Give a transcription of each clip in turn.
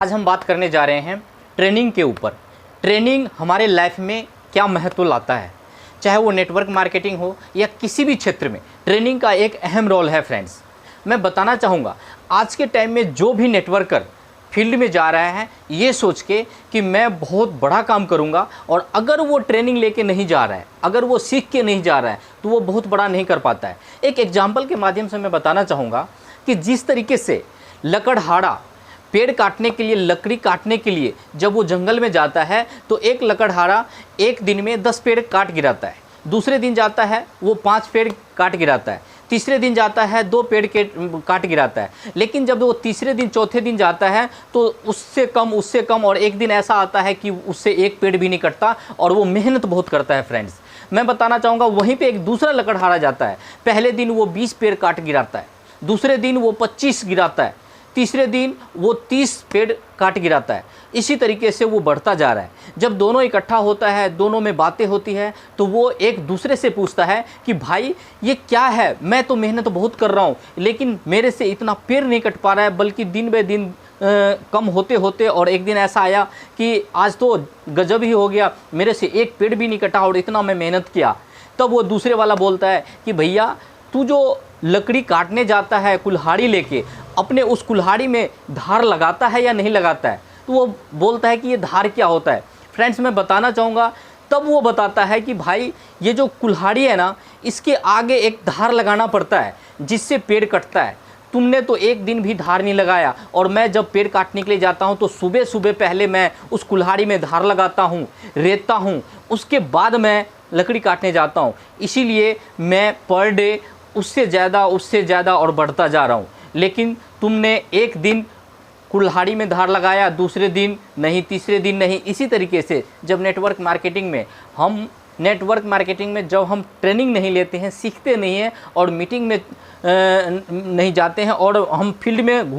आज हम बात करने जा रहे हैं ट्रेनिंग के ऊपर। ट्रेनिंग हमारे लाइफ में क्या महत्व लाता है, चाहे वो नेटवर्क मार्केटिंग हो या किसी भी क्षेत्र में, ट्रेनिंग का एक अहम रोल है। फ्रेंड्स, मैं बताना चाहूँगा आज के टाइम में जो भी नेटवर्कर फील्ड में जा रहा है ये सोच के कि मैं बहुत बड़ा काम करूँगा, और अगर वो ट्रेनिंग लेके नहीं जा रहा है, अगर वो सीख के नहीं जा रहा है तो वो बहुत बड़ा नहीं कर पाता है। एक एग्जाम्पल के माध्यम से मैं बताना चाहूँगा कि जिस तरीके से लकड़हारा पेड़ काटने के लिए, लकड़ी काटने के लिए जब वो जंगल में जाता है तो एक लकड़हारा एक दिन में 10 पेड़ काट गिराता है, दूसरे दिन जाता है वो 5 पेड़ काट गिराता है, तीसरे दिन जाता है 2 पेड़ के काट गिराता है। लेकिन जब वो तीसरे दिन चौथे दिन जाता है तो उससे कम और एक दिन ऐसा आता है कि उससे एक पेड़ भी नहीं कटता और वो मेहनत बहुत करता है। फ्रेंड्स, मैं बताना चाहूँगा वहीं पे एक दूसरा लकड़हारा जाता है, पहले दिन वो 20 पेड़ काट गिराता है, दूसरे दिन वो 25 गिराता है, तीसरे दिन वो 30 पेड़ काट गिराता है। इसी तरीके से वो बढ़ता जा रहा है। जब दोनों इकट्ठा होता है, दोनों में बातें होती है तो वो एक दूसरे से पूछता है कि भाई ये क्या है, मैं तो मेहनत बहुत कर रहा हूँ लेकिन मेरे से इतना पेड़ नहीं कट पा रहा है, बल्कि दिन ब दिन कम होते होते और एक दिन ऐसा आया कि आज तो गजब ही हो गया, मेरे से एक पेड़ भी नहीं कटा और इतना मैं मेहनत किया। तब वो दूसरे वाला बोलता है कि भैया तू जो लकड़ी काटने जाता है कुल्हाड़ी लेके, अपने उस कुल्हाड़ी में धार लगाता है या नहीं लगाता है? तो वो बोलता है कि ये धार क्या होता है। फ्रेंड्स, मैं बताना चाहूँगा तब वो बताता है कि भाई ये जो कुल्हाड़ी है ना, इसके आगे एक धार लगाना पड़ता है जिससे पेड़ कटता है। तुमने तो एक दिन भी धार नहीं लगाया, और मैं जब पेड़ काटने के लिए जाता हूँ तो सुबह सुबह पहले मैं उस कुल्हाड़ी में धार लगाता हूँ, रेतता हूँ, उसके बाद मैं लकड़ी काटने जाता हूँ। इसीलिए मैं पर डे उससे ज़्यादा और बढ़ता जा रहा हूँ। लेकिन तुमने एक दिन कुल्हाड़ी में धार लगाया, दूसरे दिन नहीं, तीसरे दिन नहीं। इसी तरीके से जब नेटवर्क मार्केटिंग में जब हम ट्रेनिंग नहीं लेते हैं, सीखते नहीं हैं और मीटिंग में नहीं जाते हैं और हम फील्ड में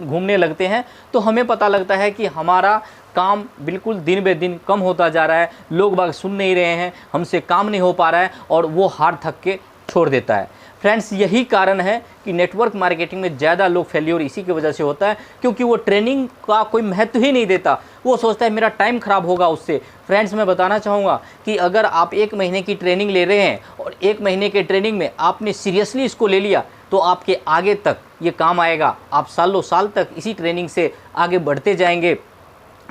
घूमने लगते हैं, तो हमें पता लगता है कि हमारा काम बिल्कुल दिन ब दिन कम होता जा रहा है, लोग बाग सुन नहीं रहे हैं, हमसे काम नहीं हो पा रहा है और वो हार थक के छोड़ देता है। फ्रेंड्स, यही कारण है कि नेटवर्क मार्केटिंग में ज़्यादा लोग फेल्योर इसी की वजह से होता है, क्योंकि वो ट्रेनिंग का कोई महत्व ही नहीं देता। वो सोचता है मेरा टाइम ख़राब होगा उससे। फ्रेंड्स, मैं बताना चाहूँगा कि अगर आप 1 महीने की ट्रेनिंग ले रहे हैं और 1 महीने के ट्रेनिंग में आपने सीरियसली इसको ले लिया तो आपके आगे तक ये काम आएगा। आप सालों साल तक इसी ट्रेनिंग से आगे बढ़ते जाएंगे।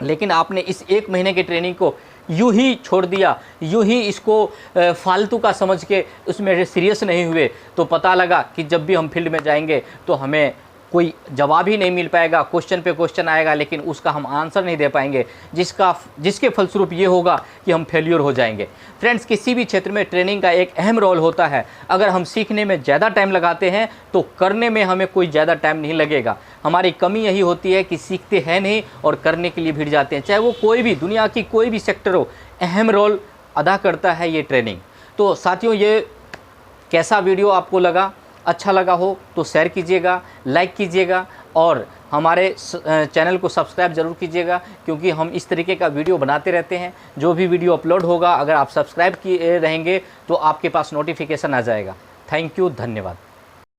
लेकिन आपने इस 1 महीने की ट्रेनिंग को यूं ही छोड़ दिया, यूं ही इसको फालतू का समझ के उसमें सीरियस नहीं हुए, तो पता लगा कि जब भी हम फील्ड में जाएंगे तो हमें कोई जवाब ही नहीं मिल पाएगा। क्वेश्चन पे क्वेश्चन आएगा लेकिन उसका हम आंसर नहीं दे पाएंगे, जिसके फलस्वरूप ये होगा कि हम फेल्योर हो जाएंगे। फ्रेंड्स, किसी भी क्षेत्र में ट्रेनिंग का एक अहम रोल होता है। अगर हम सीखने में ज़्यादा टाइम लगाते हैं तो करने में हमें कोई ज़्यादा टाइम नहीं लगेगा। हमारी कमी यही होती है कि सीखते हैं नहीं और करने के लिए भिड़ जाते हैं। चाहे वो कोई भी दुनिया की कोई भी सेक्टर हो, अहम रोल अदा करता है ये ट्रेनिंग। तो साथियों, ये कैसा वीडियो आपको लगा? अच्छा लगा हो तो शेयर कीजिएगा, लाइक कीजिएगा और हमारे चैनल को सब्सक्राइब ज़रूर कीजिएगा, क्योंकि हम इस तरीके का वीडियो बनाते रहते हैं। जो भी वीडियो अपलोड होगा, अगर आप सब्सक्राइब किए रहेंगे तो आपके पास नोटिफिकेशन आ जाएगा। थैंक यू, धन्यवाद।